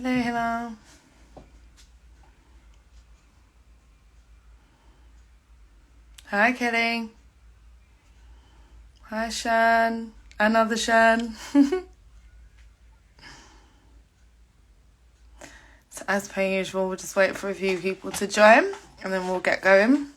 Hello, hello. Hi, Kelly. Hi, Shan. Another Shan. So, as per usual, we'll just wait for a few people to join and then we'll get going.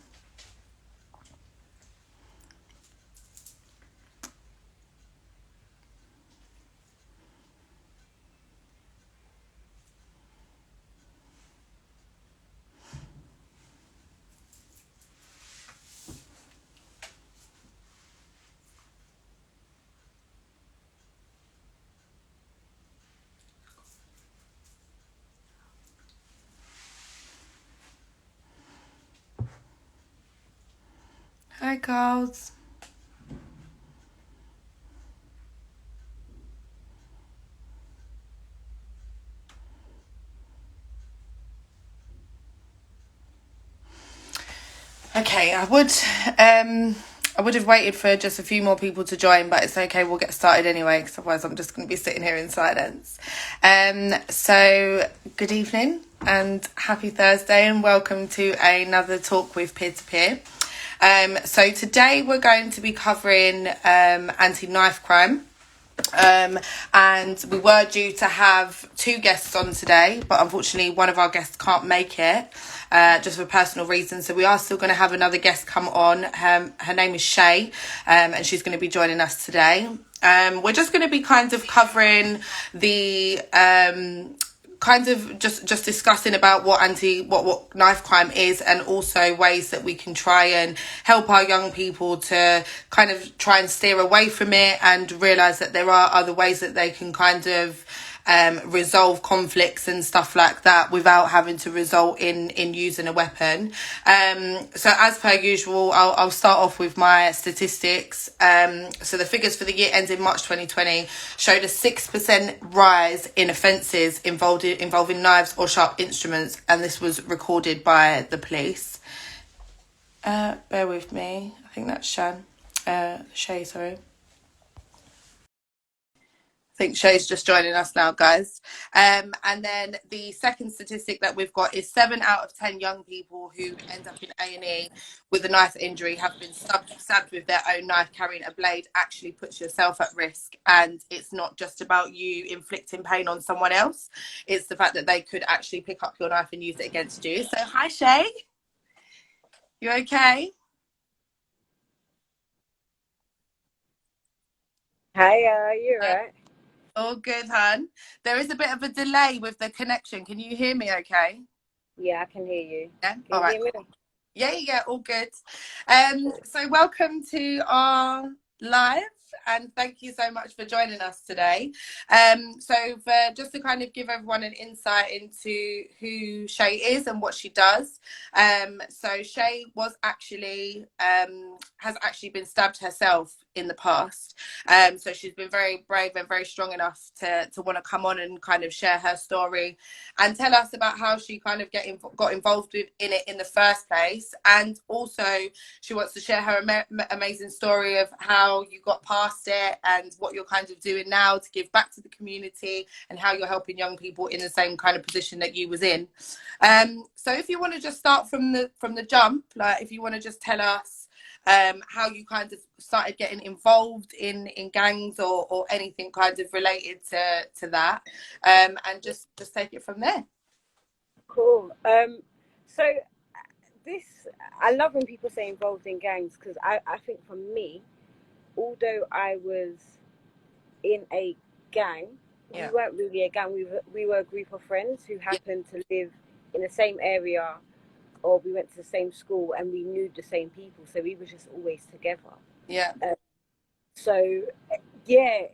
Hi, girls. Okay, I would have waited for just a few more people to join, but it's okay. We'll get started anyway, because otherwise I'm just going to be sitting here in silence. So good evening and happy Thursday, and welcome to another talk with P2P. So today we're going to be covering anti-knife crime. And we were due to have two guests on today, but unfortunately one of our guests can't make it, just for personal reasons. So we are still going to have another guest come on. Her name is Shae, and she's going to be joining us today. We're just going to be kind of covering the kind of just discussing about what knife crime is, and also ways that we can try and help our young people to kind of try and steer away from it, and realize that there are other ways that they can kind of resolve conflicts and stuff like that without having to result in using a weapon. So as per usual, I'll start off with my statistics. So the figures for the year ending March 2020 showed a 6% rise in offences involving knives or sharp instruments, and this was recorded by the police. Bear with me. I think that's Shae, sorry. I think Shay's just joining us now, guys. And then the second statistic that we've got is 7 out of 10 young people who end up in A&E with a knife injury have been stabbed with their own knife. Carrying a blade actually puts yourself at risk, and it's not just about you inflicting pain on someone else. It's the fact that they could actually pick up your knife and use it against you. So hi, Shae. You okay? Hi, you Uh, right? all good, hun. There is a bit of a delay with the connection. Can you hear me okay? Yeah, I can hear you. Yeah. Can All you right, hear me? cool. Yeah, all good. So welcome to our live, and thank you so much for joining us today. So for just to kind of give everyone an insight into who Shae is and what she does. So Shae was actually has actually been stabbed herself in the past. So she's been very brave and very strong enough to want to come on and kind of share her story and tell us about how she kind of got involved in it in the first place. And also she wants to share her amazing story of how you got past it and what you're kind of doing now to give back to the community, and how you're helping young people in the same kind of position that you was in. So if you want to just start from the jump, like if you want to just tell us how you kind of started getting involved in gangs, or anything kind of related to that, and just take it from there. Cool. So this, I love when people say involved in gangs, because I think for me, although I was in a gang, we Yeah, weren't really a gang. We were a group of friends who yeah, happened to live in the same area, or we went to the same school, and we knew the same people, so we were just always together. yeah, Uh, so yeah,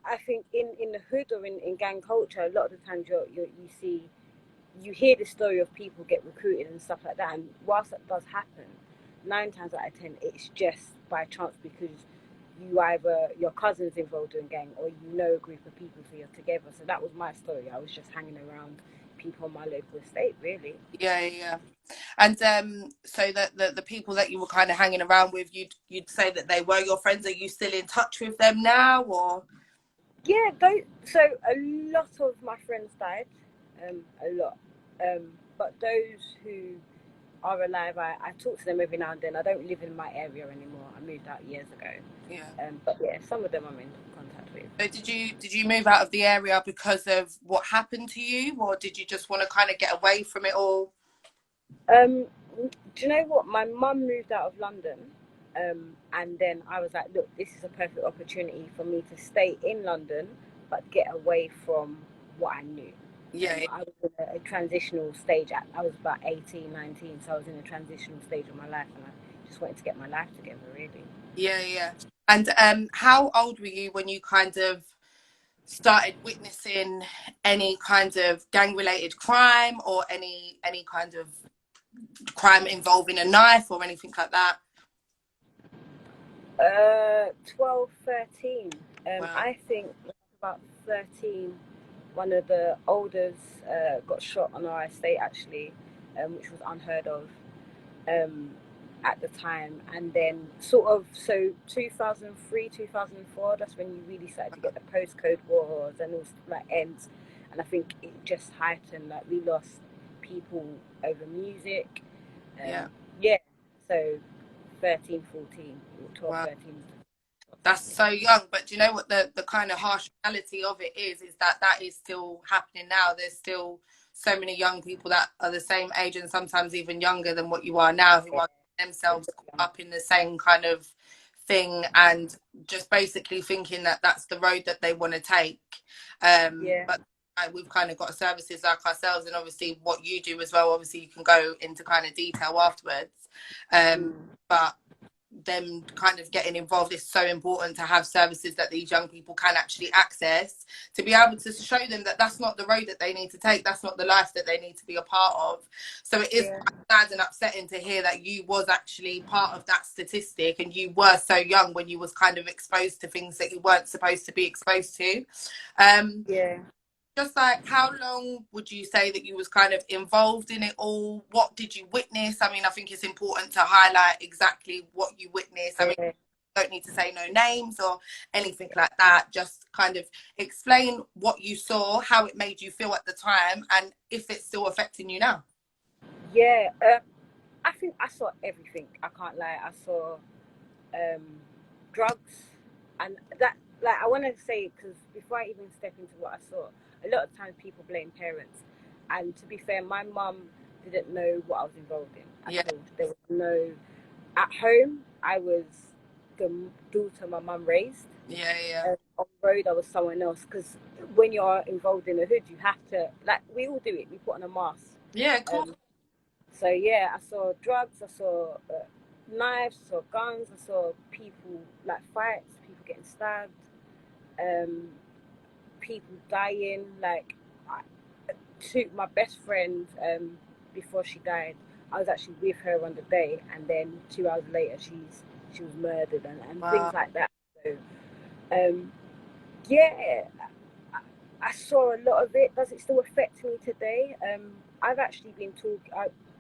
I think in the hood, or in gang culture, a lot of the times you hear the story of people get recruited and stuff like that. And whilst that does happen, 9 times out of 10, it's just by chance, because you either your cousin's involved in a gang, or you know a group of people, so you're together. So that was my story. I was just hanging around people on my local estate, really. yeah. And so that the people that you were kind of hanging around with, you'd say that they were your friends. Are you still in touch with them now, or? Yeah, so a lot of my friends died, a lot. But those who are alive, I talk to them every now and then. I don't live in my area anymore. I moved out years ago. Yeah. But yeah, some of them I'm in contact with. So did you move out of the area because of what happened to you, or did you just want to kind of get away from it all? Um, do you know what? My mum moved out of London, and then I was like, look, this is a perfect opportunity for me to stay in London, but get away from what I knew. Yeah, I was in a transitional stage. I was about 18, 19, so I was in a transitional stage of my life, and I just wanted to get my life together, really. yeah, yeah. And how old were you when you kind of started witnessing any kind of gang related crime, or any kind of crime involving a knife or anything like that? 12, 13. Wow. I think about 13, one of the elders got shot on our estate, actually, which was unheard of um, at the time. And then, sort of, so 2003, 2004, that's when you really started to get the postcode wars and all stuff like ends. And I think it just heightened, like, we lost people over music. Yeah. Yeah, so 13, 14, 12, Wow. 13. That's so young, but do you know what the kind of harsh reality of it is that that is still happening now. There's still so many young people that are the same age and sometimes even younger than what you are now, who Yeah, are a themselves lot caught younger. up in the same kind of thing and just basically thinking that that's the road that they want to take. Yeah. But we've kind of got services like ourselves, and obviously what you do as well. Obviously, you can go into kind of detail afterwards. Mm. But them kind of getting involved is so important, to have services that these young people can actually access, to be able to show them that that's not the road that they need to take, that's not the life that they need to be a part of. So it is Yeah. quite sad and upsetting to hear that you was actually part of that statistic, and you were so young when you was kind of exposed to things that you weren't supposed to be exposed to. um Yeah. just like, how long would you say that you was kind of involved in it all? What did you witness? I mean, I think it's important to highlight exactly what you witnessed. I mean, Yeah. you don't need to say no names or anything like that. Just kind of explain what you saw, how it made you feel at the time, and if it's still affecting you now. Yeah. I think I saw everything. I can't lie. I saw um, drugs, and that, like, I want to say, because before I even step into what I saw, a lot of times people blame parents, and to be fair, my mum didn't know what I was involved in at Yeah, all. There was no, at home I was the daughter my mum raised. yeah, yeah, On the road I was someone else, because when you're involved in a hood, you have to, like, we all do it. We put on a mask. yeah, cool. Um, so yeah, I saw drugs, I saw knives, I saw guns, I saw people, like, fights, people getting stabbed, um, people dying. Like, I, my best friend, before she died, I was actually with her on the day, and then 2 hours later, she was murdered, and things Wow. like that. So um, yeah, I saw a lot of it. Does it still affect me today? I've actually been talking,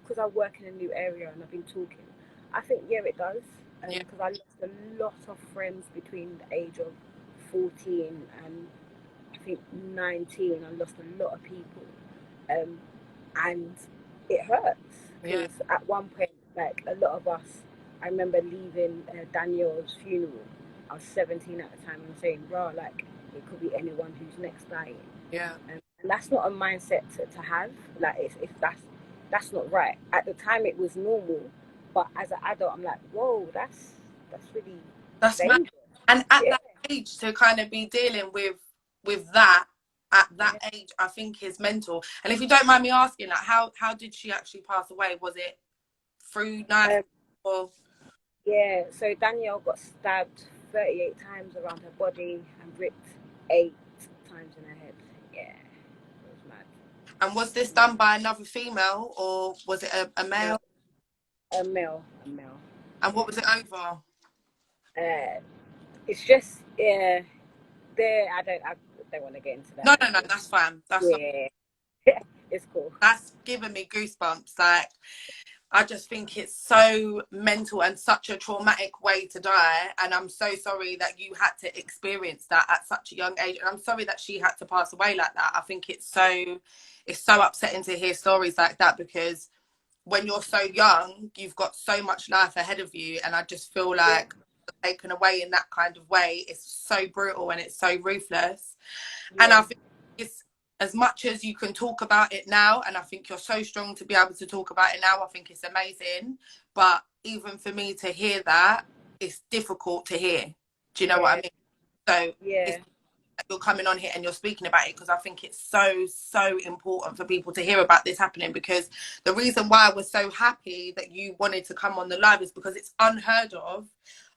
because I work in a new area and I've been talking. I think, yeah, it does. Yeah, Because I lost a lot of friends between the age of 14 and I think 19. I lost a lot of people. Um, and it hurts, yeah, because at one point, like, a lot of us, I remember leaving Daniel's funeral. I was 17 at the time, and saying, "Bro, like, it could be anyone who's next dying," yeah. and that's not a mindset to have. Like, it's that's not right. At the time, it was normal, but as an adult, I'm like, "Whoa, that's really That's mad. dangerous." And at Yeah, that age, to kind of be dealing with that at that yeah. age, I think is mental. And if you don't mind me asking, like, how did she actually pass away? Was it through knife Um, or? Yeah, so Danielle got stabbed 38 times around her body and ripped 8 times in her head. Yeah, it was mad. And was this Mad. done by another female, or was it a No, male? a male. And what was Yeah. it over? It's just, yeah, there. I don't want to get into No, that. no, no, that's fine. That's not, Yeah, it's cool. that's giving me goosebumps. Like, I just think it's so mental and such a traumatic way to die. And I'm so sorry that you had to experience that at such a young age. And I'm sorry that she had to pass away like that. I think it's so upsetting to hear stories like that, because when you're so young, you've got so much life ahead of you. And I just feel Yeah, like taken away in that kind of way, it's so brutal and it's so ruthless. And yeah, I think it's, as much as you can talk about it now, and I think you're so strong to be able to talk about it now, I think it's amazing. But even for me to hear that, it's difficult to hear. Do you know what I yeah, mean? So yeah, it's like you're coming on here and you're speaking about it, because I think it's so, so important for people to hear about this happening. Because the reason why I was so happy that you wanted to come on the live is because it's unheard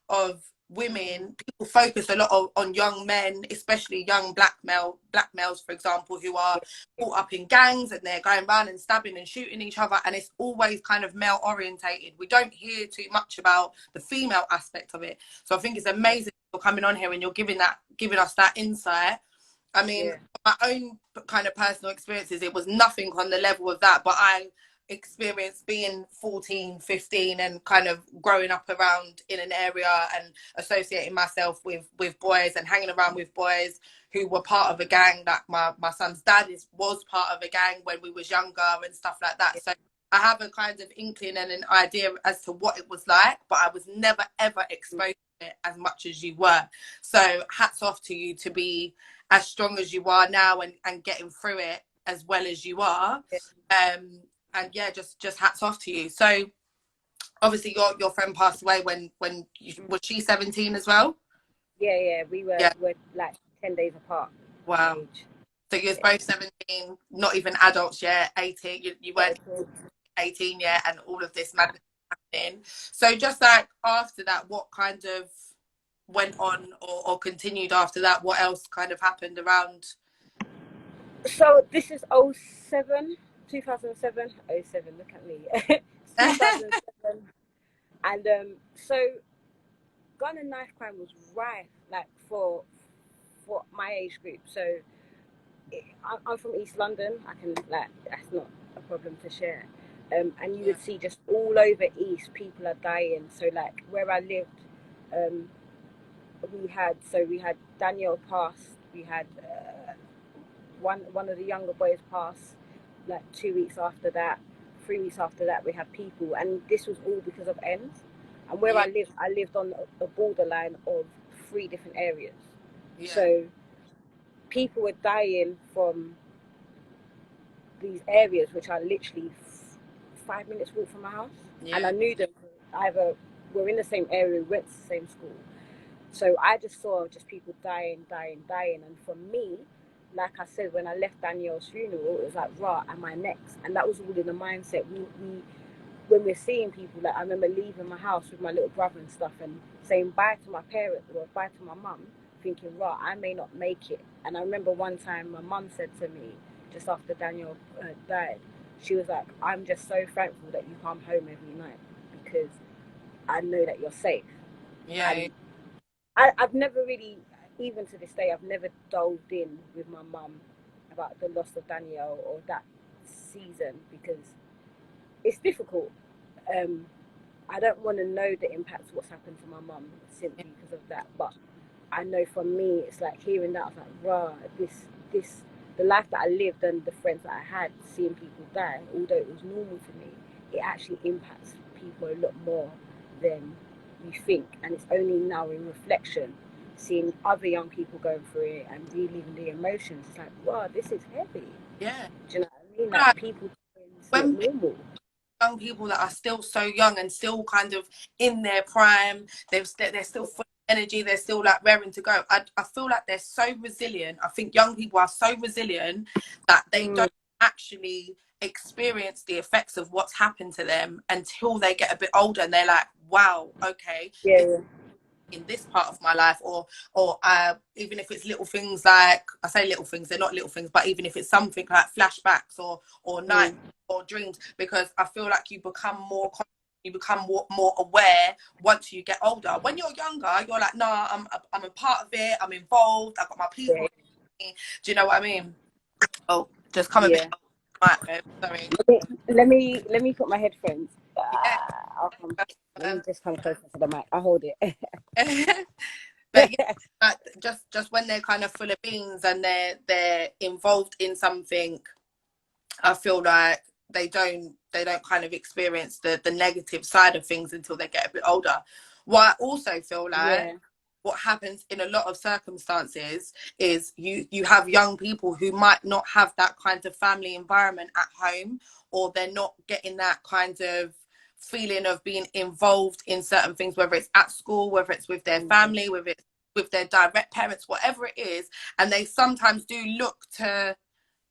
of women. People focus a lot on young men, especially young black males, for example, who are caught up in gangs and they're going around and stabbing and shooting each other, and it's always kind of male orientated. We don't hear too much about the female aspect of it. So I think it's amazing you're coming on here and you're giving us that insight. I mean, yeah, my own kind of personal experiences, it was nothing on the level of that, but I experienced being 14, 15, and kind of growing up around in an area and associating myself with boys and hanging around with boys who were part of a gang. That my son's dad was part of a gang when we was younger and stuff like that. So I have a kind of inkling and an idea as to what it was like, but I was never ever exposed to it as much as you were. So hats off to you to be as strong as you are now, and getting through it as well as you are. And yeah, just hats off to you. So obviously your friend passed away when was she 17 as well? yeah, yeah. We Yeah. were like 10 days apart in Wow. age. So you was Yeah, both 17, not even adults yet, 18. You not weren't at all. 18 yet, and all of this madness happening. So just like after that, what kind of went on, or continued after that? What else kind of happened around? So this is oh 07, 2007, oh 07. Look at me. It's 2007, and so gun and knife crime was rife, like for my age group. So I'm from East London. I can, like, that's not a problem to share. And you Yeah. would see just all over East, people are dying. So like where I lived, um, we had Daniel pass. We had one of the younger boys pass. Like 2 weeks after that, 3 weeks after that, we had people, and this was all because of ends. And where Yeah. I lived on a borderline of three different areas. Yeah. So people were dying from these areas which are literally 5 minutes walk from my house, and Yeah. I knew them. Either we're in the same area, we went to the same school, so I just saw just people dying, dying, dying. And for me, like I said, when I left Danielle's funeral, it was like, rah, am I next? And that was all in the mindset. We when we're seeing people, like I remember leaving my house with my little brother and stuff, and saying bye to my parents or bye to my mum, thinking, right, I may not make it. And I remember one time my mum said to me, just after Daniel died, she was like, I'm just so thankful that you come home every night, because I know that you're safe. Yeah. And I've never really, even to this day, I've never delved in with my mum about the loss of Daniel or that season, because it's difficult. Um, I don't want to know the impact of what's happened to my mum simply because of that. But I know for me, it's like hearing that, I was like, rah, the life that I lived and the friends that I had, seeing people die, although it was normal to me, it actually impacts people a lot more than you think. And it's only now in reflection, seeing other young people going through it and reliving the emotions. It's like, wow, this is heavy. Yeah. Do you know what I mean? Like Like people see it when normal. young people that are still so young and still kind of in their prime, they're still full of energy, they're still like raring to go. I feel like they're so resilient. I think young people are so resilient that they Mm, don't actually experience the effects of what's happened to them until they get a bit older, and they're like, wow, okay, yeah, this yeah. in this part of my life, or even if it's little things, like I say little things, they're not little things, but even if it's something like flashbacks or night Mm, or dreams, because I feel like you become more you become more aware once you get older. When you're younger, you're like, nah, I'm a part of it, I'm involved, I've got my people yeah, with me. Do you know what I mean? Oh, just come a bit yeah. Sorry. Let me put my headphones. Yeah. I'll come. Let me Um, just come closer to the mic. I'll hold it. but yeah, like just when they're kind of full of beans and they're involved in something, I feel like they don't kind of experience the negative side of things until they get a bit older. What I also feel like Yeah. what happens in a lot of circumstances is you have young people who might not have that kind of family environment at home, or they're not getting that kind of feeling of being involved in certain things, whether it's at school, whether it's with their Mm. family, whether it's with their direct parents, whatever it is. And they sometimes do look to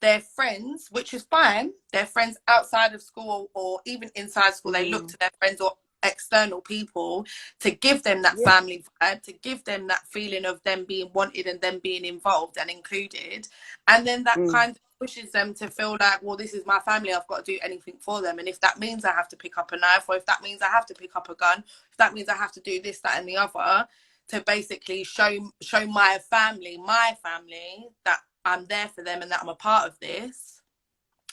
their friends, which is fine, their friends outside of school or even inside school, they look Mm. to their friends or external people to give them that Yeah. family vibe, to give them that feeling of them being wanted and them being involved and included. And then that Mm. kind of pushes them to feel like, well, this is my family, I've got to do anything for them. And if that means I have to pick up a knife, or if that means I have to pick up a gun, if that means I have to do this, that, and the other, to basically show my family that I'm there for them and that I'm a part of this,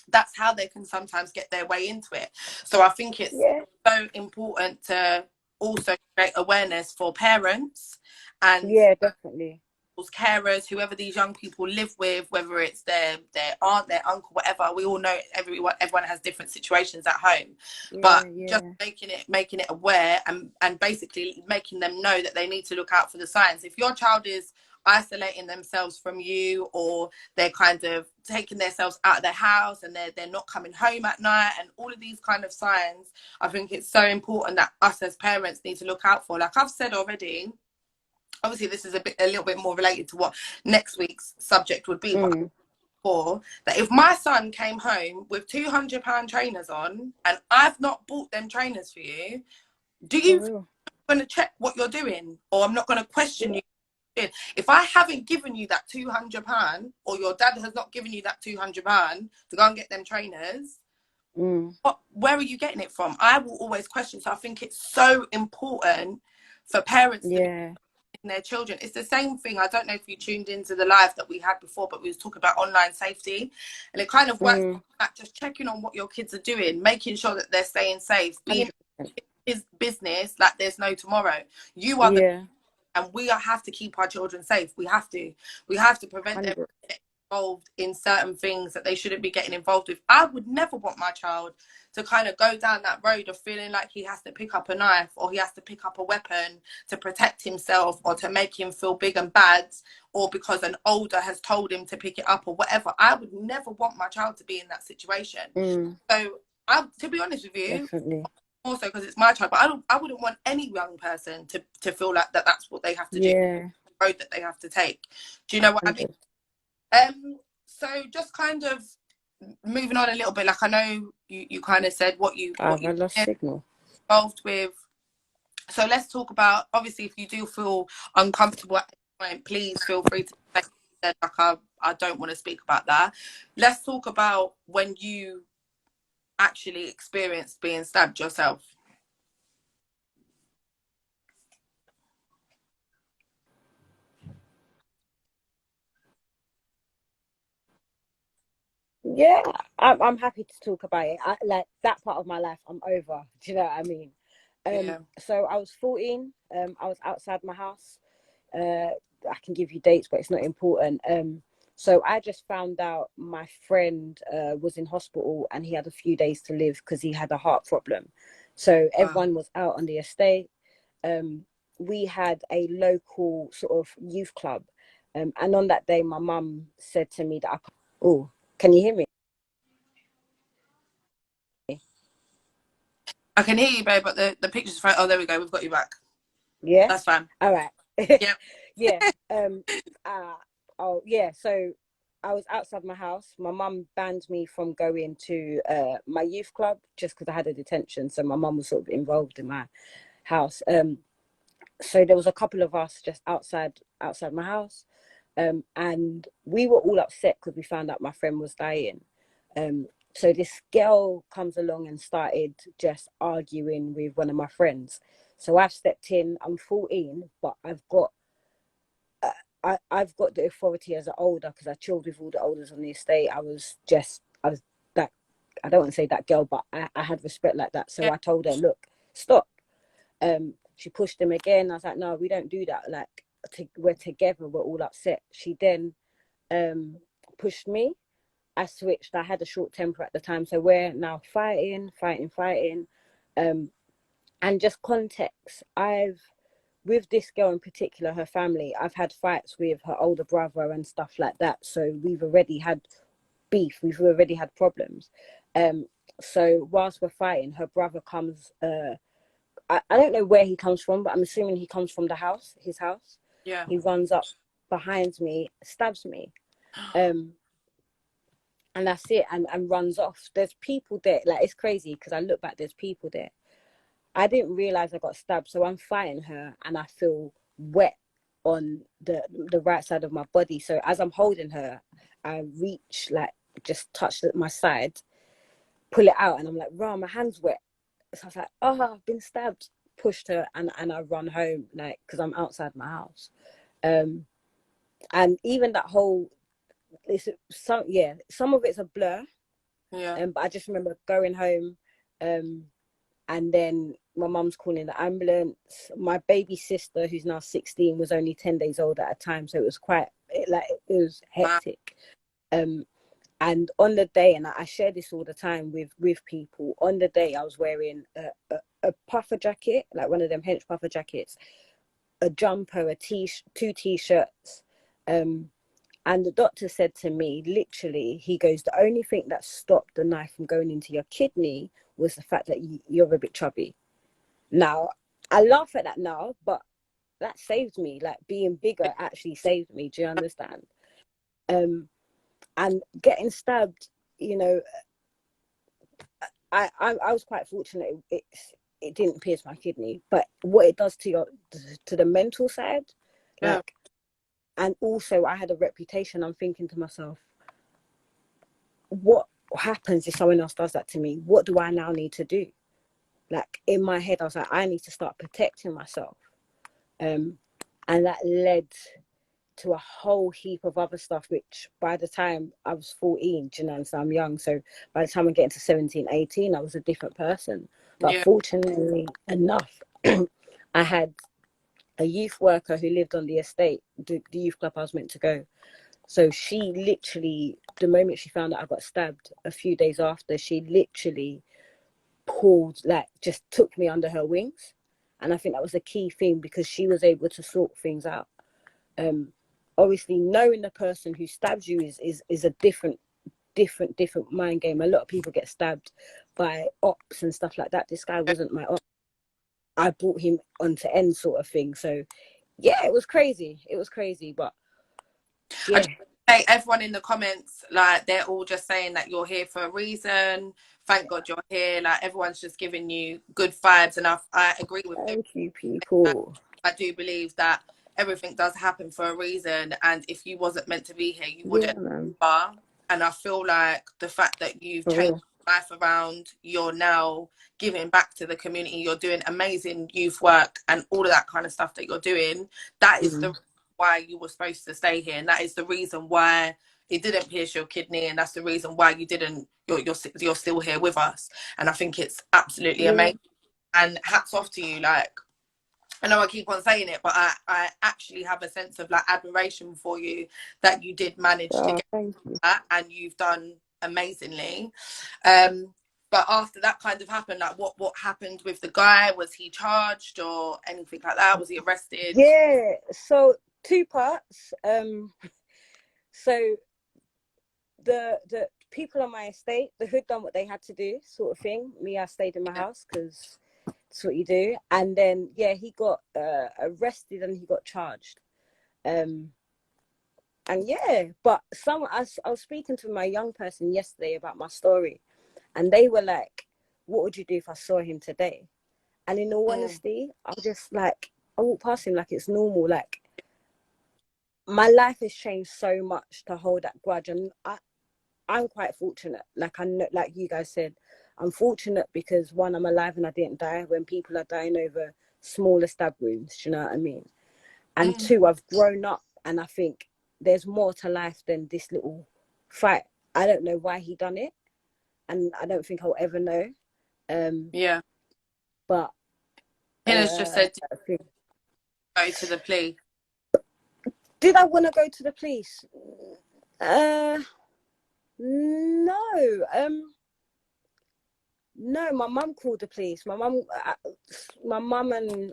that's how they can sometimes get their way into it. So I think it's Yeah. so important to also create awareness for parents and Yeah. Definitely. carers, whoever these young people live with, whether it's their aunt, their uncle, whatever. We all know everyone has different situations at home, Yeah. but just Yeah. making it aware and basically making them know that they need to look out for the signs. If your child is isolating themselves from you, or they're kind of taking themselves out of their house and they're not coming home at night, and all of these kind of signs, I think it's so important that us as parents need to look out for. Like I've said already, obviously this is a little bit more related to what next week's subject would be, but Mm. for that, if my son came home with £200 trainers on and I've not bought them trainers for you, do For you think real. I'm going to check what you're doing, or I'm not going to question Yeah. you? If I haven't given you that £200, or your dad has not given you that £200 to go and get them trainers, Mm. where are you getting it from? I will always question. So I think it's so important for parents to be Yeah. their children. It's the same thing. I don't know if you tuned into the live that we had before, but we was talking about online safety, and it kind of works Mm. like just checking on what your kids are doing, making sure that they're staying safe, being 100%. his business like there's no tomorrow. You are the, Yeah. and we have to keep our children safe. We have to prevent them 100. involved in certain things that they shouldn't be getting involved with. I would never want my child to kind of go down that road of feeling like he has to pick up a knife or he has to pick up a weapon to protect himself or to make him feel big and bad, or because an older has told him to pick it up or whatever. I would never want my child to be in that situation. Mm. So to be honest with you, Definitely. also because it's my child, but I wouldn't want any young person to feel like that's what they have to do, Yeah. the road that they have to take. Do you know what I mean? 100. So just kind of moving on a little bit, like I know you kind of said what you Have I lost get signal? involved with. So let's talk about, obviously, if you do feel uncomfortable at this point, please feel free to say like I don't want to speak about that. Let's talk about when you actually experienced being stabbed yourself. Yeah, I'm happy to talk about it. Like that part of my life, I'm over. Do you know what I mean? Yeah. So I was 14. I was outside my house. I can give you dates, but it's not important. So I just found out my friend was in hospital and he had a few days to live because he had a heart problem. So Wow. everyone was out on the estate. We had a local sort of youth club. And on that day, my mum said to me that oh, can you hear me? I can hear you, babe, but the picture's right. Oh, there we go. We've got you back. Yeah. That's fine. All right. Yep. Yeah. Uh, oh, yeah. So I was outside my house. My mum banned me from going to my youth club just because I had a detention. So my mum was sort of involved in my house. So there was a couple of us just outside my house. And we were all upset because we found out my friend was dying. So this girl comes along and started just arguing with one of my friends. So I've stepped in. I'm 14, but I've got the authority as an older because I chilled with all the elders on the estate. I was I don't want to say that girl, but I had respect like that. So Yeah. I told her, look, stop. She pushed him again. I was like, no, we don't do that. Like, we're together. We're all upset. She then pushed me. I switched. I had a short temper at the time, so we're now fighting. And just context, with this girl in particular, her family, I've had fights with her older brother and stuff like that. So we've already had beef. We've already had problems. So whilst we're fighting, her brother comes. I don't know where he comes from, but I'm assuming he comes from his house. Yeah. He runs up behind me, stabs me. And that's it, and runs off. There's people there, like, it's crazy because I look back, there's people there. I didn't realize I got stabbed, so I'm fighting her and I feel wet on the right side of my body. So as I'm holding her, I reach, like, just touch my side, pull it out, and I'm like, "Rah, my hand's wet." So I was like, "Oh, I've been stabbed." Pushed her, and I run home, like, because I'm outside my house. And even that whole, some of it's a blur. Yeah. But I just remember going home, and then my mum's calling the ambulance. My baby sister, who's now 16, was only 10 days old at a time, so it was it was Wow. hectic. And on the day, and I share this all the time with people, on the day I was wearing a puffer jacket, like one of them hench puffer jackets, a jumper, two t-shirts. And the doctor said to me, literally, he goes, the only thing that stopped the knife from going into your kidney was the fact that you're a bit chubby. Now, I laugh at that now, but that saved me. Like, being bigger actually saved me. Do you understand? And getting stabbed, you know, I was quite fortunate. It didn't pierce my kidney, but what it does to the mental side, Yeah. like, and also I had a reputation. I'm thinking to myself, what happens if someone else does that to me? What do I now need to do? Like, in my head, I was like, I need to start protecting myself. And that led to a whole heap of other stuff, which by the time I was 14, do you know, so I'm young. So by the time I get into 17, 18, I was a different person. But Yeah. fortunately enough, I had a youth worker who lived on the estate, the youth club I was meant to go. So she literally, the moment she found out I got stabbed a few days after, she literally pulled, like, just took me under her wings. And I think that was a key thing because she was able to sort things out. Obviously, knowing the person who stabs you is a different mind game. A lot of people get stabbed by ops and stuff like that. This guy wasn't my op. I brought him on to end, sort of thing. So yeah, it was crazy. But I yeah. just say everyone in the comments, like, they're all just saying that you're here for a reason. Thank God you're here. Like, everyone's just giving you good vibes, and I agree with everything. Thank you, people. I do believe that everything does happen for a reason, and if you wasn't meant to be here, you Yeah, wouldn't. man. Are. And I feel like the fact that you've For changed real. life around, you're now giving back to the community, you're doing amazing youth work and all of that kind of stuff that you're doing, that is the why you were supposed to stay here, and that is the reason why it didn't pierce your kidney, and that's the reason why you're still here with us. And I think it's absolutely Yeah. amazing, and hats off to you. Like, I know I keep on saying it, but I actually have a sense of, like, admiration for you that you did manage to Oh, get thank you. that, and you've done amazingly. But after that kind of happened, like, what happened with the guy? Was he charged or anything like that? Was he arrested? Yeah. So two parts. So the people on my estate, the hood done what they had to do, sort of thing. Me, I stayed in my house because that's what you do. And then yeah, he got arrested and he got charged. And yeah, but I was speaking to my young person yesterday about my story, and they were like, "What would you do if I saw him today?" And in all honesty, I was just like, I walk past him like it's normal. Like, my life has changed so much to hold that grudge, and I'm quite fortunate. Like, I know, like you guys said, I'm fortunate because, one, I'm alive and I didn't die when people are dying over smaller stab wounds. Do you know what I mean? And two, I've grown up, and I think there's more to life than this little fight. I don't know why he done it. and I don't think I'll ever know. Um, Yeah. but Hannah's just said to I think, go to the police. did I want to go to the police? Uh, no. No, my mum called the police. My mum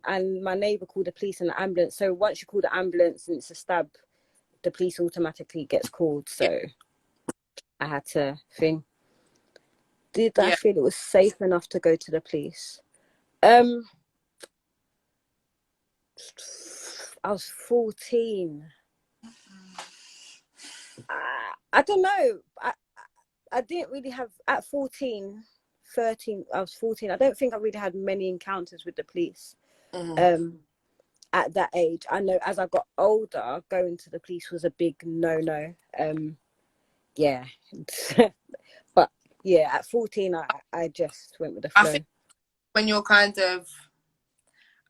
and my neighbour called the police and the ambulance. So once you call the ambulance and it's a stab, the police automatically gets called. Yeah. So I had to think, did I Yeah. feel it was safe enough to go to the police? Um, I was 14. I don't know. I didn't really have, at 14, 13, I was 14. I don't think I really had many encounters with the police. Mm. At that age. I know as I got older, going to the police was a big no. Yeah. But yeah, at 14, I just went with the I flow. think when you're kind of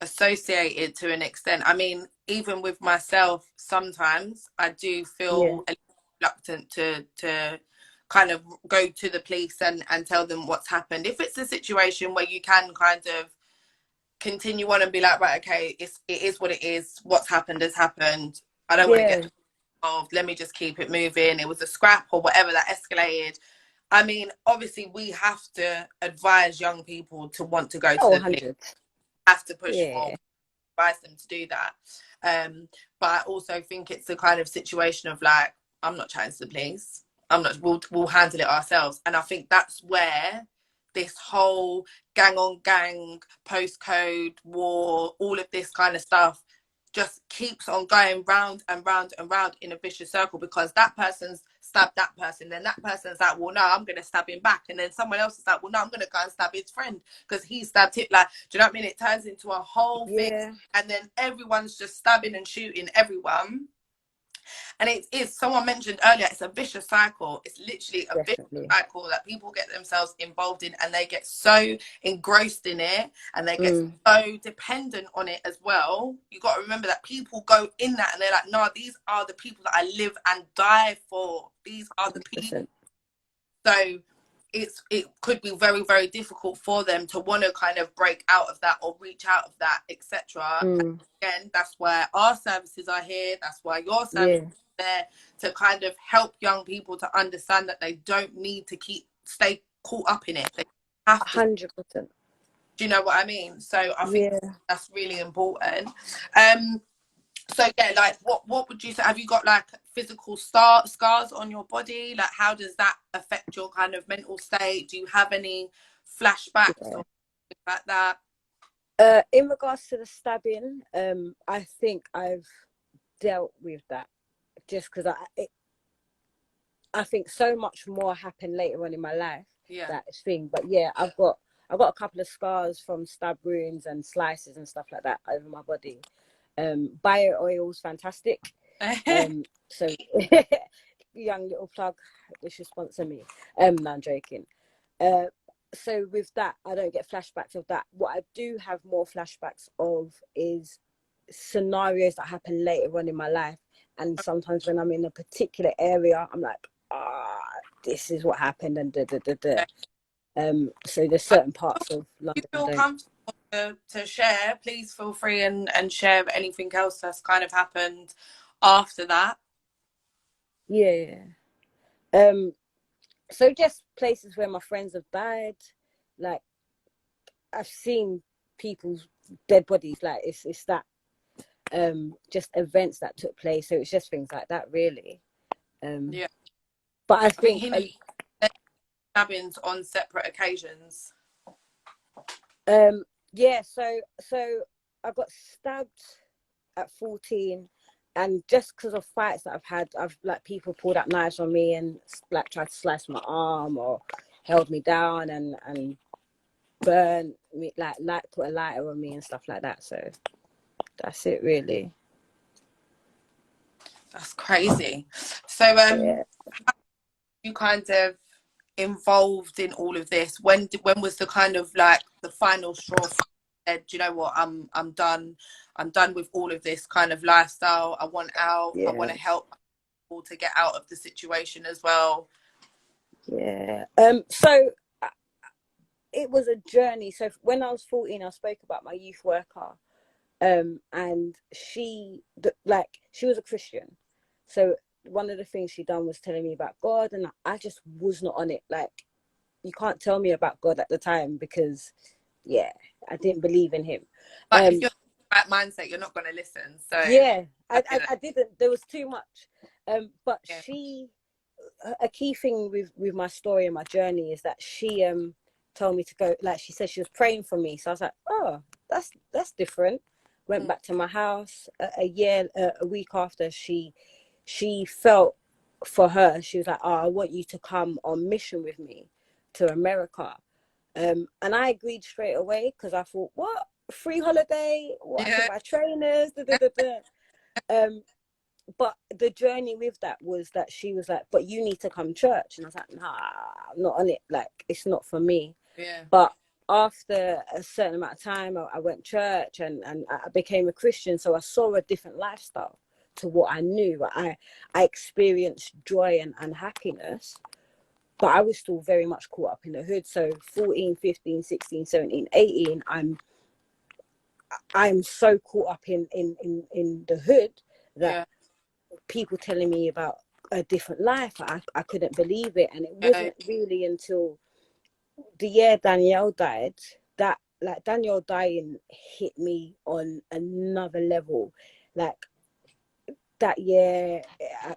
associated to an extent, I mean, even with myself, sometimes I do Yeah. feel a little reluctant to kind of go to the police and tell them what's happened. If it's a situation where you can kind of continue on and be like, right, okay, it is what it is. What's happened has happened. I don't want to Yeah. get involved. Let me just keep it moving. It was a scrap or whatever that escalated. I mean, obviously, we have to advise young people to want to go to Oh, the police. 100. Have to push for, Yeah. advise them to do that. But I also think it's the kind of situation of like, I'm not chatting to the police. I'm not. We'll handle it ourselves. And I think that's where this whole gang on gang, postcode war, all of this kind of stuff just keeps on going round and round and round in a vicious circle, because that person's stabbed that person, then that person's like, well, no, I'm gonna stab him back, and then someone else is like, well, no, I'm gonna go and stab his friend because he stabbed him. Like, do you know what I mean? It turns into a whole thing, Yeah. and then everyone's just stabbing and shooting everyone. And it is, someone mentioned earlier, it's a vicious cycle. It's literally a vicious Definitely. cycle that people get themselves involved in, and they get so engrossed in it, and they get Mm. so dependent on it as well. You got to remember that people go in that and they're like, no, these are the people that I live and die for. These are the people. 100%. So it could be very, very difficult for them to want to kind of break out of that or reach out of that, etc. Mm. Again, that's where our services are here. That's why your service Yeah. is there, to kind of help young people to understand that they don't need to stay caught up in it. They have to. 100%. Do you know what I mean? So I think Yeah. that's really important. So yeah, like what would you say? Have you got like physical scars on your body? Like, how does that affect your kind of mental state? Do you have any flashbacks Yeah. or things like that? In regards to the stabbing, I think I've dealt with that just because I think so much more happened later on in my life, Yeah. that thing. But yeah, I've got a couple of scars from stab wounds and slices and stuff like that over my body. Bio oil's fantastic. So young little plug, they should sponsor me. No, I'm joking. So with that, I don't get flashbacks of that. What I do have more flashbacks of is scenarios that happen later on in my life. And sometimes when I'm in a particular area, I'm like, this is what happened, and da da da da. So there's certain parts of You London I feel don't. comfortable to share, please feel free and share anything else that's kind of happened after that. Yeah. So just places where my friends have died, like I've seen people's dead bodies. Like it's that just events that took place. So it's just things like that, really. Yeah, But I I think think he knows stabbings on separate occasions. yeah. So I got stabbed at 14, and just because of fights that I've had, I've like people pulled out knives on me and like tried to slice my arm or held me down and burn me, like put a lighter on me and stuff like that. So that's it, really. That's crazy. So Yeah. you kind of involved in all of this? When was the kind of like the final straw? Said, do you know what? I'm done. I'm done with all of this kind of lifestyle. I want out. I Yeah. want to help people to get out of the situation as well. Yeah. So it was a journey. So when I was 14, I spoke about my youth worker. And she was a Christian. So one of the things she done was telling me about God, and I just was not on it. Like, you can't tell me about God at the time because, yeah, I didn't believe in him. But if Um, you're in the right mindset, you're not going to listen. So yeah, I get it. I didn't. There was too much. But Yeah. a key thing with my story and my journey is that she told me to go. Like, she said she was praying for me, so I was like, oh, that's different. Went Mm. back to my house a week after. She felt for her. She was like, oh, I want you to come on mission with me to America. And I agreed straight away because I thought, what, free holiday? What, I can Yeah. buy trainers? Da, da, da, da. Um, but the journey with that was that she was like, but you need to come church. And I was like, nah, I'm not on it. Like, it's not for me. Yeah. But after a certain amount of time, I went church and I became a Christian. So I saw a different lifestyle to what I knew. I experienced joy and happiness, but I was still very much caught up in the hood. So 14, 15, 16, 17, 18, I'm so caught up in the hood that Yeah. people telling me about a different life, I couldn't believe it. And it Yeah. wasn't really until the year Danielle died that, like, Danielle dying hit me on another level. Like, that year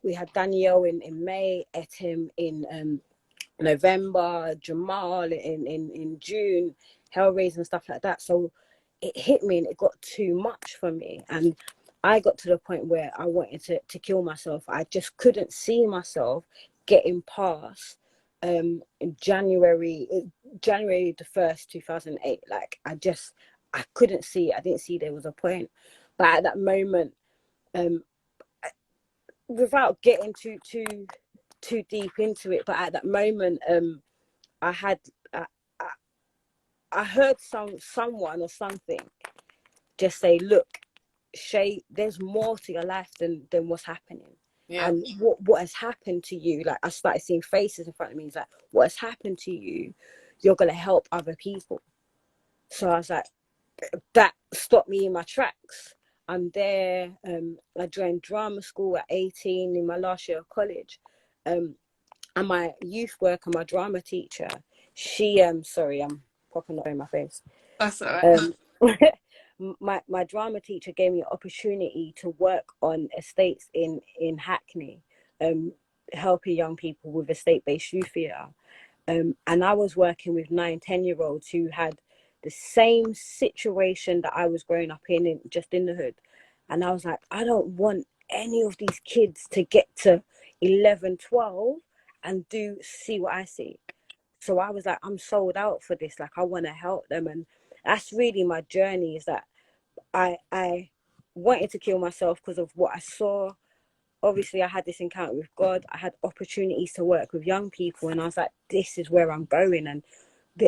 we had Danielle in May, Etim in November, Jamal in June, Hellraiser and stuff like that. So it hit me and it got too much for me. And I got to the point where I wanted to kill myself. I just couldn't see myself getting past January the 1st, 2008. Like, I couldn't see it. I didn't see there was a point. But at that moment, um, without getting too deep into it, but at that moment, I had I, I heard someone or something just say, "Look, Shae, there's more to your life than what's happening." Yeah. And what has happened to you, like, I started seeing faces in front of me. It's like, what has happened to you, you're gonna help other people. So I was like, that stopped me in my tracks. I'm there. I joined drama school at 18 in my last year of college. And my youth worker, my drama teacher, she sorry, I'm popping up in my face. That's all right. Um, my drama teacher gave me an opportunity to work on estates in Hackney, helping young people with estate-based youth theatre. And I was working with 9, 10-year-olds who had the same situation that I was growing up in just in the hood. And I was like, I don't want any of these kids to get to 11, 12 and see what I see. So I was like, I'm sold out for this. Like, I want to help them. And that's really my journey, is that I wanted to kill myself because of what I saw. Obviously, I had this encounter with God. I had opportunities to work with young people, and I was like, this is where I'm going, and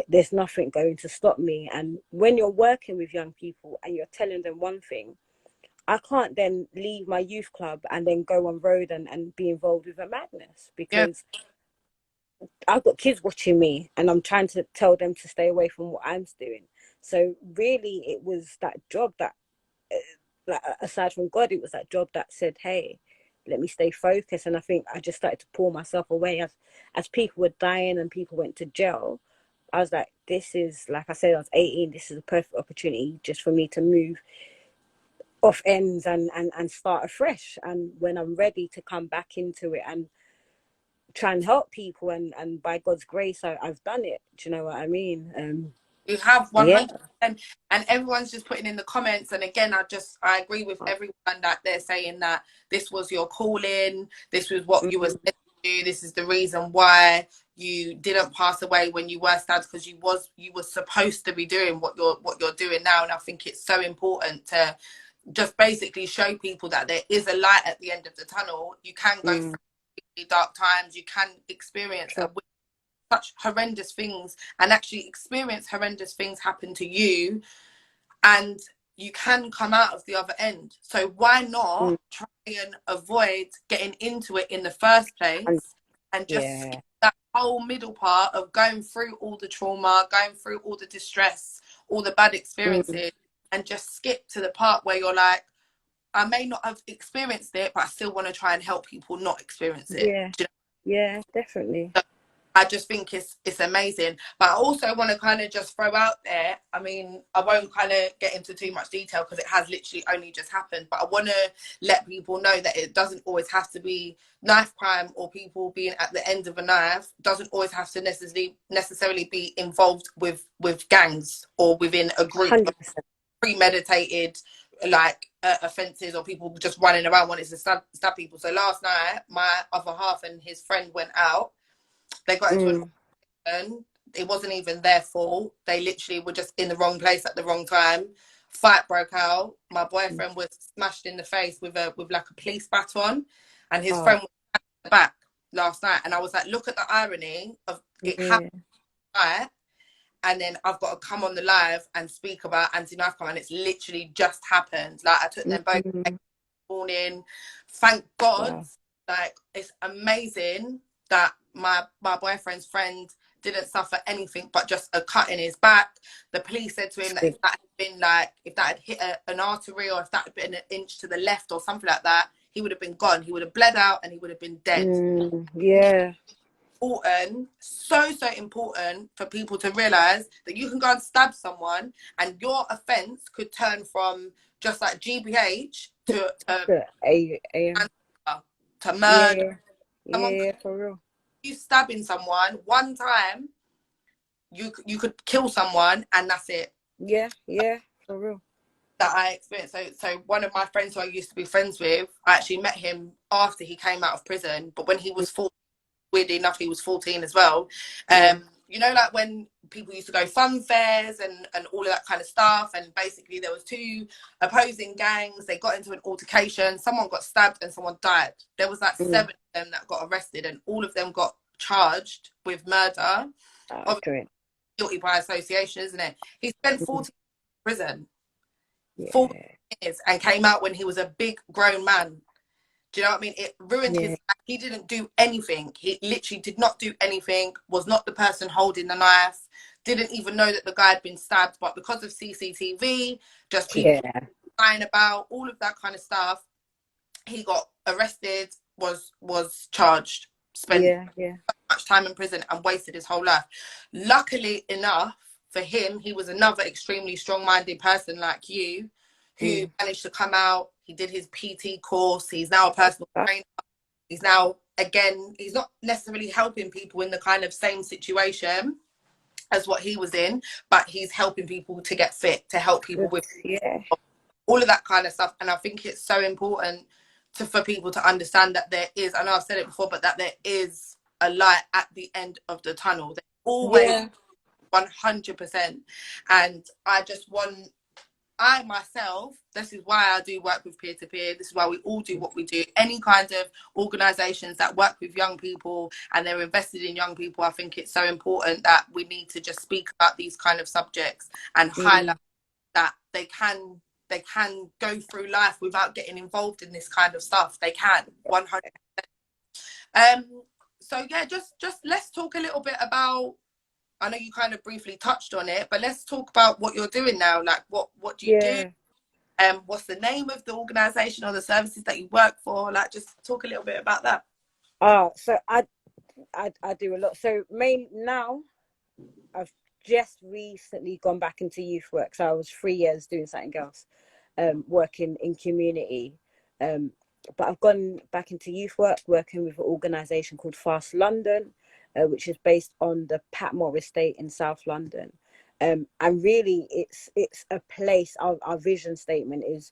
there's nothing going to stop me. And when you're working with young people and you're telling them one thing, I can't then leave my youth club and then go on road and be involved with a madness, Yeah. because I've got kids watching me and I'm trying to tell them to stay away from what I'm doing. So really, it was that job that, like, aside from God, it was that job that said, hey, let me stay focused. And I think I just started to pull myself away as people were dying and people went to jail. I was like, this is, like I said, I was 18. This is a perfect opportunity just for me to move off ends and start afresh. And when I'm ready to come back into it and try and help people, and by God's grace, I've done it. Do you know what I mean? You have Yeah. 100%. And everyone's just putting in the comments. And again, I agree with everyone that they're saying that this was your calling. This was what you were Mm, meant to do. This is the reason why you didn't pass away when you were stabbed, because you were supposed to be doing what you're doing now. And I think it's so important to just basically show people that there is a light at the end of the tunnel. You can go mm, through really dark times. You can experience true. such horrendous things and actually experience horrendous things happen to you, and you can come out of the other end. So why Mm, not try and avoid getting into it in the first and place and just skip yeah. that whole middle part of going through all the trauma, going through all the distress, all the bad Mm. experiences, and just skip to the part where you're like, I may not have experienced it, but I still want to try and help people not experience it. Yeah, Do you yeah, definitely. know? I just think it's amazing. But I also want to kind of just throw out there, I mean, I won't kind of get into too much detail because it has literally only just happened, but I want to let people know that it doesn't always have to be knife crime or people being at the end of a knife, doesn't always have to necessarily be involved with gangs or within a group of 100%. premeditated like offences or people just running around wanting to stab people. So last night my other half and his friend went out, they got into an Mm. argument. It wasn't even their fault. They literally were just in the wrong place at the wrong time. Fight broke out. My boyfriend was smashed in the face with like a police baton, and his Oh, friend was in the back last night. And I was like, look at the irony of it happening, yeah. right? And then I've got to come on the live and speak about anti-knife crime, and it's literally just happened. Like I took them both Mm. morning. Thank God. Wow. Like it's amazing that my boyfriend's friend didn't suffer anything but just a cut in his back. The police said to him that Sweet. if that had been like if that had hit an artery or if that had been an inch to the left or something like that, he would have been gone. He would have bled out and he would have been dead. Mm. Yeah. Important, so important for people to realize that you can go and stab someone and your offense could turn from just like GBH Good. A. to Yeah, murder. yeah. Yeah, Someone yeah, for real. you stabbing someone one time, you could kill someone and that's it. Yeah, yeah, for real. That I experienced. So one of my friends who I used to be friends with, I actually met him after he came out of prison, but when he was 14, weirdly enough, he was 14 as well. Yeah. You know, like when people used to go fun fairs and all of that kind of stuff, and basically there was two opposing gangs. They got into an altercation. Someone got stabbed and someone died. There was like Mm. 7 of them that got arrested, and all of them got charged with murder. Oh, Obviously great. guilty by association, isn't it? He spent Mm. 14 years in prison, 14 Yeah. years, and came out when he was a big grown man. Do you know what I mean? It ruined his Yeah. life. He didn't do anything. He literally did not do anything, was not the person holding the knife, didn't even know that the guy had been stabbed. But because of CCTV, just people Yeah. lying about, all of that kind of stuff, he got arrested, was charged, spent Yeah. Yeah. much time in prison and wasted his whole life. Luckily enough for him, he was another extremely strong-minded person like you who Mm. managed to come out. He did his PT course. He's now a personal trainer. He's now, again, he's not necessarily helping people in the kind of same situation as what he was in, but he's helping people to get fit, to help people Good. with Yeah. all of that kind of stuff. And I think it's so important for people to understand that there is, I know I've said it before, but that there is a light at the end of the tunnel. There's always Yeah. 100%. And I just want, I myself, this is why I do work with peer-to-peer. This is why we all do what we do. Any kind of organisations that work with young people and they're invested in young people, I think it's so important that we need to just speak about these kind of subjects and highlight Mm. that they can go through life without getting involved in this kind of stuff. They can 100. So yeah, just let's talk a little bit about. I know you kind of briefly touched on it, but let's talk about what you're doing now. Like, what do you do? Yeah. What's the name of the organisation or the services that you work for? Like, just talk a little bit about that. So I do a lot. So main now I've just recently gone back into youth work. So I was 3 years doing something else, working in community. But I've gone back into youth work, working with an organisation called Fast London, which is based on the Patmore estate in South London. And really, it's a place. Our vision statement is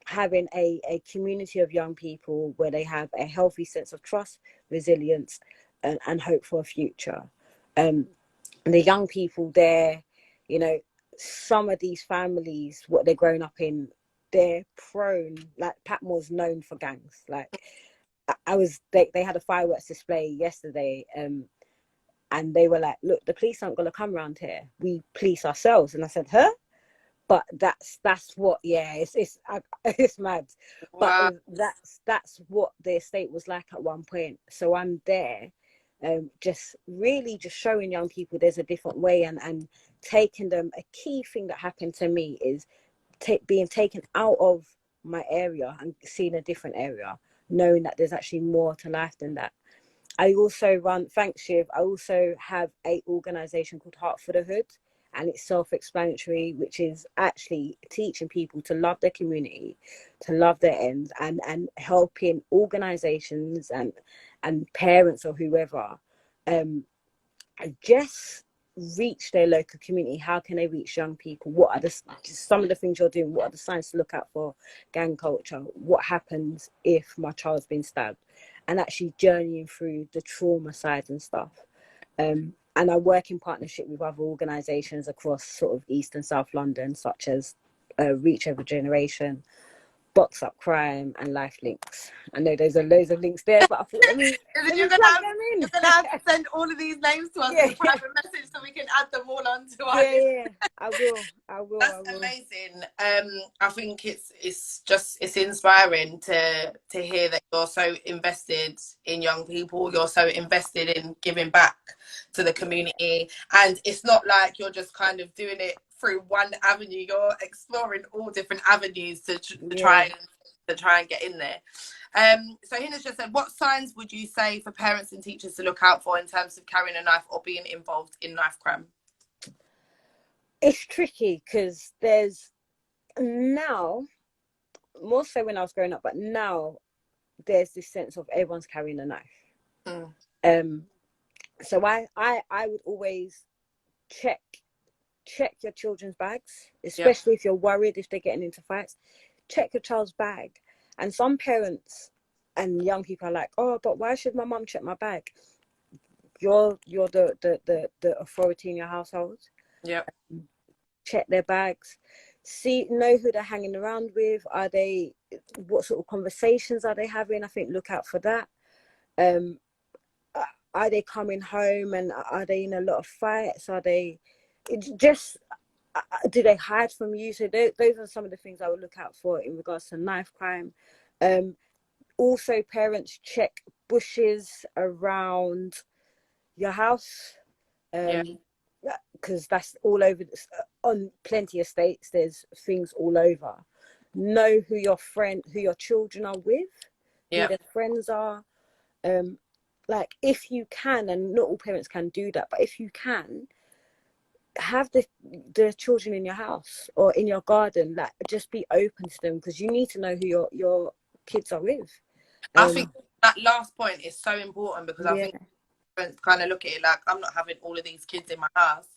having a community of young people where they have a healthy sense of trust, resilience, and hope for a future. And the young people there, you know, some of these families, what they're growing up in, they're prone, like Patmore's known for gangs. Like they had a fireworks display yesterday, and they were like, look, the police aren't going to come around here. We police ourselves. And I said, huh? But that's what, yeah, it's mad. But Wow. that's what the estate was like at one point. So I'm there, just really just showing young people there's a different way, and taking them. A key thing that happened to me is being taken out of my area and seeing a different area, knowing that there's actually more to life than that. I also run, thanks Shiv, I also have a organisation called Heart for the Hood, and it's self-explanatory, which is actually teaching people to love their community, to love their ends, and helping organisations and parents or whoever um, just reach their local community. How can they reach young people? What are some of the things you're doing? What are the signs to look out for gang culture? What happens if my child's been stabbed? And actually journeying through the trauma side and stuff. And I work in partnership with other organisations across sort of East and South London, such as Reach Over Generation, Box Up Crime, and Life Links. I know there's loads of links there, but I thought let me You're plug them in. You're gonna have to send all of these names to us Yeah. as a private message so we can add them all onto our list. Yeah, I will. That's amazing. I think it's inspiring to hear that you're so invested in young people. You're so invested in giving back to the community, and it's not like you're just kind of doing it through one avenue. You're exploring all different avenues to try and get in there. So Hina's just said, what signs would you say for parents and teachers to look out for in terms of carrying a knife or being involved in knife crime? It's tricky because there's now, more so when I was growing up, but now there's this sense of everyone's carrying a knife. So I would always check your children's bags, especially if you're worried if they're getting into fights. Check your child's bag. And some parents and young people are like, oh, but why should my mum check my bag? You're the authority in your household. Yeah. Check their bags. Know who they're hanging around with. What sort of conversations are they having? I think look out for that. Are they coming home and are they in a lot of fights? Do they hide from you? So those are some of the things I would look out for in regards to knife crime. Also, parents, check bushes around your house. Because that's all over. On plenty of estates, there's things all over. Know who your children are with, who their friends are. Like if you can, and not all parents can do that, but if you can, have the children in your house or in your garden. Like just be open to them, because you need to know who your kids are with. I think that last point is so important, because I think parents kind of look at it like, I'm not having all of these kids in my house.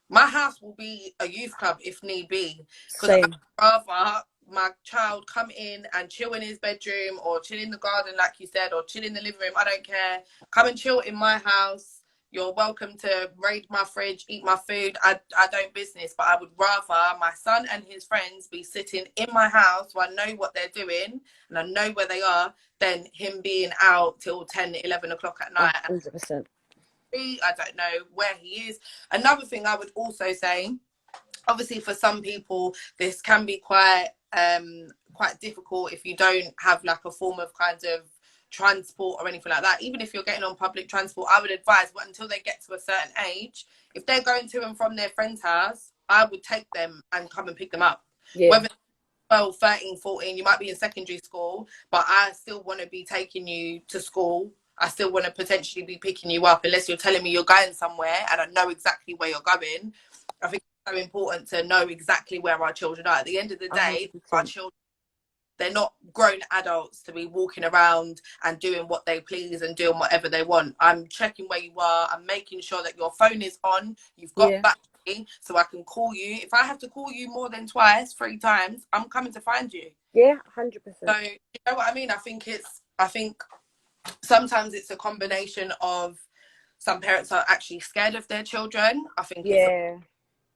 My house will be a youth club if need be, because I'd rather my child come in and chill in his bedroom or chill in the garden, like you said, or chill in the living room. I don't care. Come and chill in my house. You're welcome to raid my fridge, eat my food. I don't business, but I would rather my son and his friends be sitting in my house where I know what they're doing and I know where they are, than him being out till 10, 11 o'clock at night. 100%. I don't know where he is. Another thing I would also say, obviously for some people this can be quite difficult if you don't have like a form of kind of transport or anything like that. Even if you're getting on public transport, I would advise, but until they get to a certain age, if they're going to and from their friend's house, I would take them and come and pick them up. Whether 12, 13, 14, you might be in secondary school, but I still want to be taking you to school. I still want to potentially be picking you up, unless you're telling me you're going somewhere and I know exactly where you're going. I think it's so important to know exactly where our children are. At the end of the day, 100%. Our children, they're not grown adults to be walking around and doing what they please and doing whatever they want. I'm checking where you are. I'm making sure that your phone is on. You've got battery, so I can call you. If I have to call you more than twice, 3 times, I'm coming to find you. Yeah, 100%. So you know what I mean? I think sometimes it's a combination of some parents are actually scared of their children. I think it's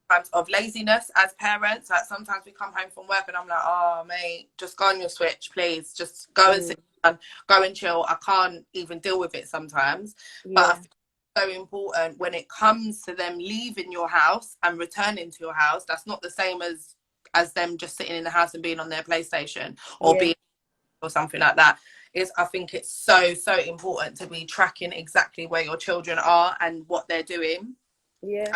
times of laziness as parents. Like sometimes we come home from work and I'm like, oh mate, just go on your switch, please. Just go and sit down, go and chill. I can't even deal with it sometimes. But I think it's so important when it comes to them leaving your house and returning to your house. That's not the same as them just sitting in the house and being on their PlayStation or being or something like that. is I think it's so, so important to be tracking exactly where your children are and what they're doing. Yeah.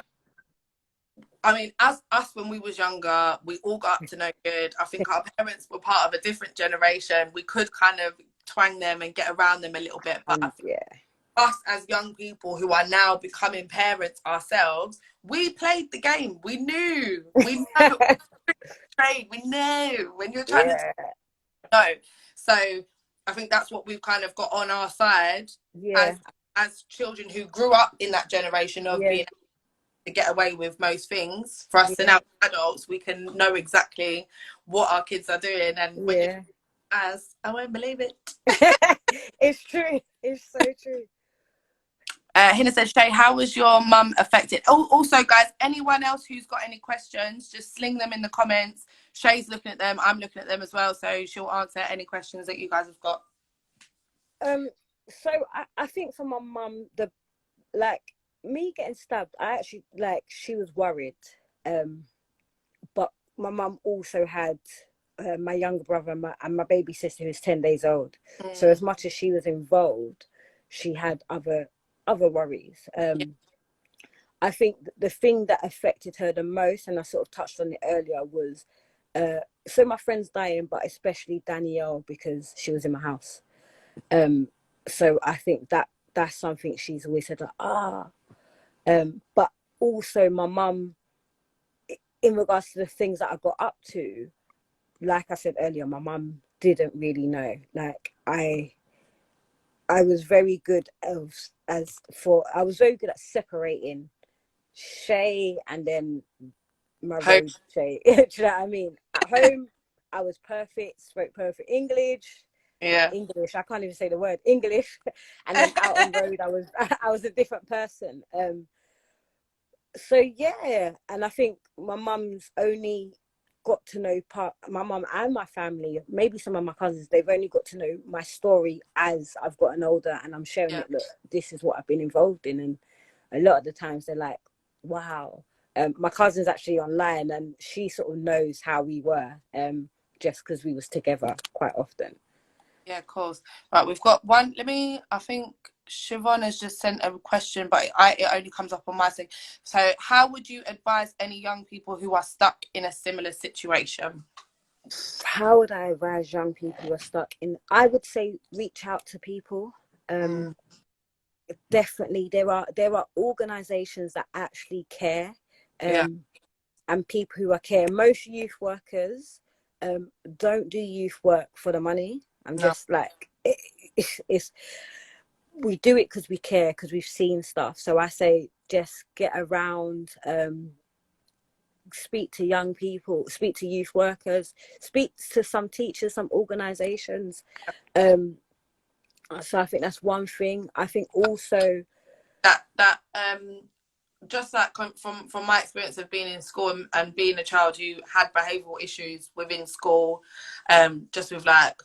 I mean, as us when we was younger, we all got up to no good. I think our parents were part of a different generation. We could kind of twang them and get around them a little bit. But I think Yeah. us as young people who are now becoming parents ourselves, we played the game. We knew. We know. We know when you're trying to Yeah. know. So I think that's what we've kind of got on our side Yeah. as children who grew up in that generation of Yeah. being to get away with most things. For us to Yeah. now adults, we can know exactly what our kids are doing, and when you Yeah. as I won't believe it. It's true. It's so true. Hina says, Shae, how was your mum affected? Oh, also, guys, anyone else who's got any questions, just sling them in the comments. Shae's looking at them. I'm looking at them as well, so she'll answer any questions that you guys have got. So I think for my mum, the like me getting stabbed, I actually like she was worried. But my mum also had my younger brother and my baby sister who's 10 days old. So as much as she was involved, she had other worries. I think the thing that affected her the most, and I sort of touched on it earlier, was so my friend's dying, but especially Danielle because she was in my house. So I think that's something she's always said like, but also my mum, in regards to the things that I got up to, like I said earlier, my mum didn't really know. Like I was very good I was very good at separating Shae and then my Hope. road Shae. Do you know what I mean? At home, I was perfect, spoke perfect Yeah. English. I can't even say the word English. And then out on road, I was a different person. So yeah, and I think my mum's only got to know my mum and my family, maybe some of my cousins, they've only got to know my story as I've gotten older and I'm sharing Yeah. it. Look, this is what I've been involved in, and a lot of the times they're like, wow. My cousin's actually online and she sort of knows how we were, just because we was together quite often. Yeah, of course. Right, we've got one. I think Siobhan has just sent a question, but it only comes up on my thing. So, how would you advise any young people who are stuck in a similar situation? How would I advise young people who are stuck in? I would say reach out to people. Definitely, there are organisations that actually care, Yeah. and people who are care. Most youth workers don't do youth work for the money. I'm No. just like it's we do it because we care, because we've seen stuff. So I say just get around, speak to young people, speak to youth workers, speak to some teachers, some organisations. So I think that's one thing. I think also That just like from my experience of being in school and being a child who had behavioural issues within school, just with like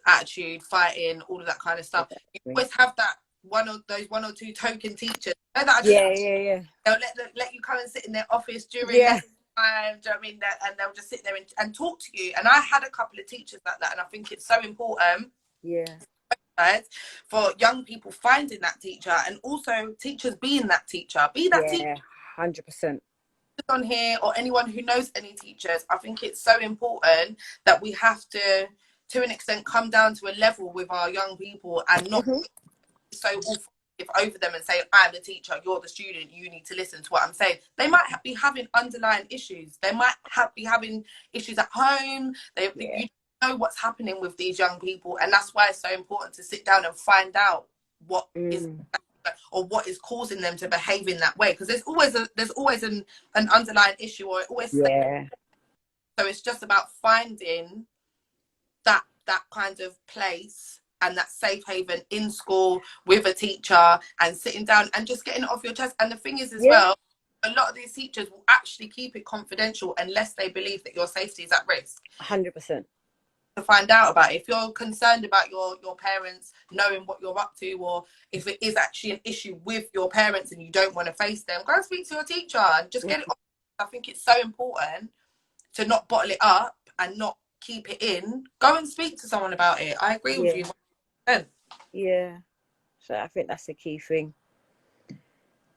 attitude, fighting, all of that kind of stuff. You always have that one or two token teachers. You know, that are just yeah they'll let you come and sit in their office during yeah lesson time. Do you know what I mean? And they'll just sit there and talk to you. And I had a couple of teachers like that, and I think it's so important. yeah Right, for young people finding that teacher, and also teachers being that teacher. Be that teacher 100%. on here, or anyone who knows any teachers. I think it's so important that we have to an extent, come down to a level with our young people and not so authoritative over them and say, I'm the teacher, you're the student, you need to listen to what I'm saying. They might be having underlying issues. They might be having issues at home. You know what's happening with these young people, and that's why it's so important to sit down and find out what is or what is causing them to behave in that way, because there's always an underlying issue, or it always so it's just about finding that kind of place and that safe haven in school with a teacher, and sitting down and just getting it off your chest. And the thing is as well, a lot of these teachers will actually keep it confidential unless they believe that your safety is at risk. 100%. To find out about it. If you're concerned about your parents knowing what you're up to, or if it is actually an issue with your parents and you don't want to face them, go and speak to your teacher and just get it off. I think it's so important to not bottle it up and not keep it in. Go and speak to someone about it. I agree with you. Yeah. So I think that's the key thing.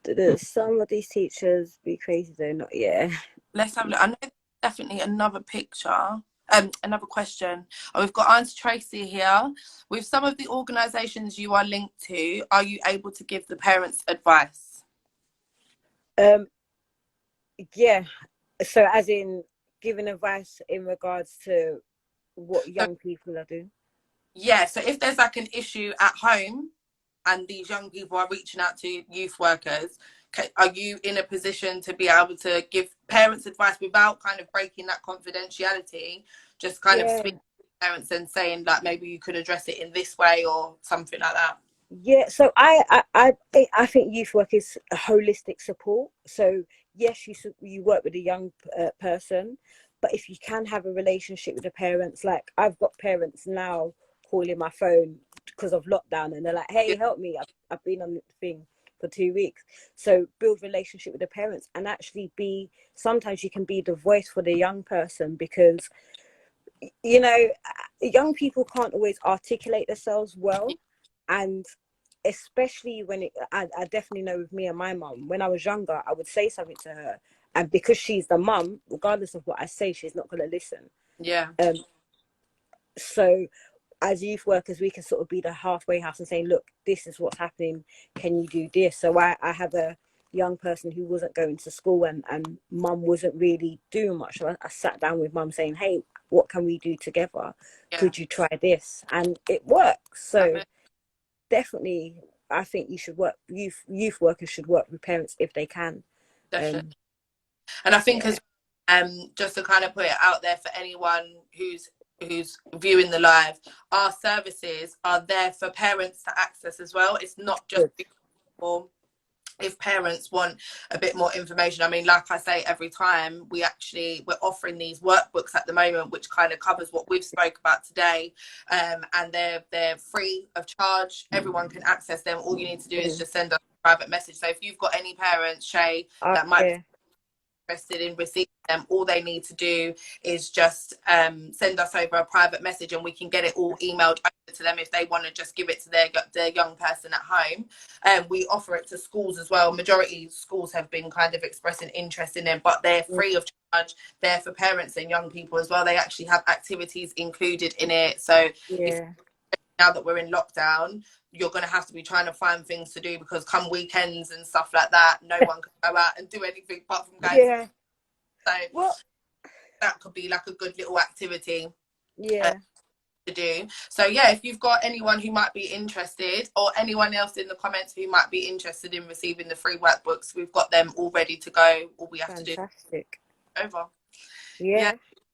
Do some of these teachers be crazy though? Not yeah. Let's have a look. I know there's definitely another picture. Another question. Oh, we've got Auntie Tracy here. With some of the organisations you are linked to, are you able to give the parents advice? Um. Yeah. So as in giving advice in regards to what So, young people are doing. yeah, so if there's like an issue at home and these young people are reaching out to youth workers, are you in a position to be able to give parents advice without kind of breaking that confidentiality, just kind of Yeah. speaking to parents and saying like maybe you could address it in this way or something like that? Yeah, so I think youth work is a holistic support. So yes, you work with a young person, but if you can have a relationship with the parents, like I've got parents now calling my phone because of lockdown, and they're like, Yeah, "Hey, help me! I've been on the thing for 2 weeks." So build relationship with the parents and actually be. Sometimes you can be the voice for the young person because you know young people can't always articulate themselves well, and especially when I definitely know with me and my mum, when I was younger, I would say something to her, and because she's the mum, regardless of what I say, she's not going to listen. yeah, Um, so as youth workers, we can sort of be the halfway house and saying, look, this is what's happening. Can you do this? So I have a young person who wasn't going to school, and mum wasn't really doing much. So I sat down with mum saying, hey, what can we do together? yeah. Could you try this? And it works. Love So it. definitely I think you should work youth workers should work with parents if they can. Definitely. um And I think yeah, as just to kind of put it out there for anyone who's viewing the live, our services are there for parents to access as well. It's not just good. for if parents want a bit more information. I mean, like I say every time, we're offering these workbooks at the moment which kind of covers what we've spoke about today, and they're free of charge. Everyone can access them. All you need to do is Mm. just send us a private message. So if you've got any parents, Shae, that might be Yeah, interested in receiving them, all they need to do is just send us over a private message and we can get it all emailed over to them if they want to just give it to their young person at home. We offer it to schools as well. Majority schools have been kind of expressing interest in them, but they're free of charge. They're for parents and young people as well. They actually have activities included in it. So if yeah, now that we're in lockdown, you're going to have to be trying to find things to do because come weekends and stuff like that, no one can go out and do anything apart from going to. yeah. So Well, that could be like a good little activity uh, yeah, to do. So yeah, if you've got anyone who might be interested or anyone else in the comments who might be interested in receiving the free workbooks, we've got them all ready to go. All we have to do is fantastic. over. Yeah. Yeah.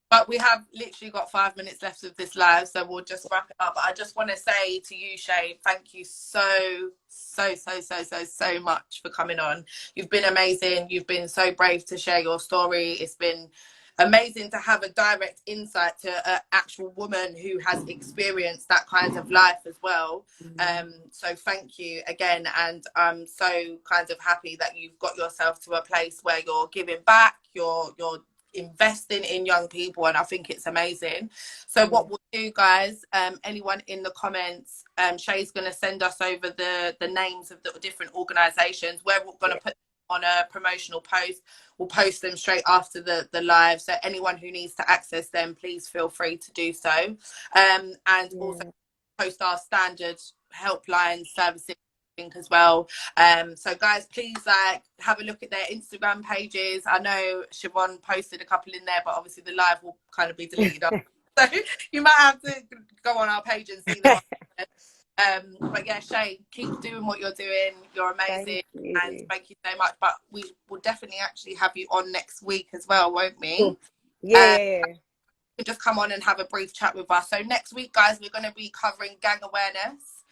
But we have literally got 5 minutes left of this live, so we'll just wrap it up. But I just want to say to you, Shae, thank you so much for coming on. You've been amazing. You've been so brave to share your story. It's been amazing to have a direct insight to an actual woman who has experienced that kind of life as well. So thank you again, and I'm so kind of happy that you've got yourself to a place where you're giving back. You're investing in young people, and I think it's amazing. So Yeah, what we'll do, guys, anyone in the comments, Shae's going to send us over the names of the different organizations. We're going to yeah, put on a promotional post. We'll post them straight after the live, so anyone who needs to access them, please feel free to do so. And also yeah, post our standard helpline services as well. So guys, please like have a look at their Instagram pages. I know Siobhan posted a couple in there, but obviously the live will kind of be deleted up. So you might have to go on our page and see them. But yeah, Shae, keep doing what you're doing. You're thank amazing, and you. thank you so much. But we will definitely actually have you on next week as well, won't we? Cool. Yeah, yeah, Just come on and have a brief chat with us. So next week, guys, we're going to be covering gang awareness.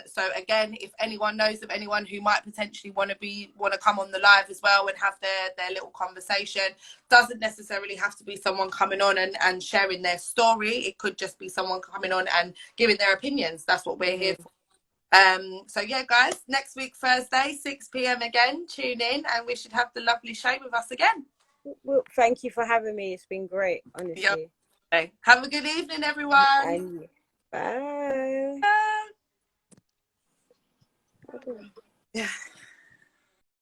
So again, if anyone knows of anyone who might potentially want to come on the live as well and have their little conversation, doesn't necessarily have to be someone coming on and sharing their story. It could just be someone coming on and giving their opinions. That's what we're yeah. here for. So yeah, guys, next week Thursday 6 p.m. again, tune in and we should have the lovely Shae with us again. Well, thank you for having me. It's been great, Yeah. honestly. Okay. Have a good evening, everyone. And Bye. Yeah.